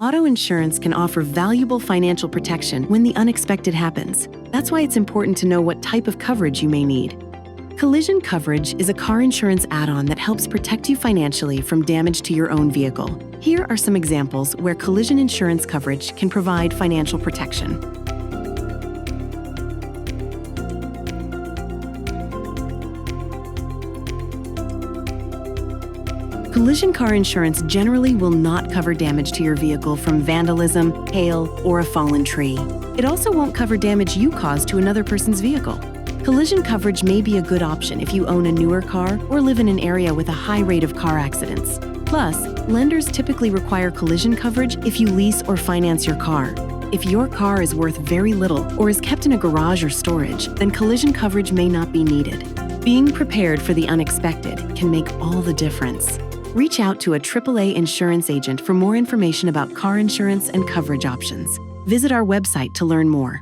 Auto insurance can offer valuable financial protection when the unexpected happens. That's why it's important to know what type of coverage you may need. Collision coverage is a car insurance add-on that helps protect you financially from damage to your own vehicle. Here are some examples where collision insurance coverage can provide financial protection. Collision car insurance generally will not cover damage to your vehicle from vandalism, hail, or a fallen tree. It also won't cover damage you caused to another person's vehicle. Collision coverage may be a good option if you own a newer car or live in an area with a high rate of car accidents. Plus, lenders typically require collision coverage if you lease or finance your car. If your car is worth very little or is kept in a garage or storage, then collision coverage may not be needed. Being prepared for the unexpected can make all the difference. Reach out to a AAA insurance agent for more information about car insurance and coverage options. Visit our website to learn more.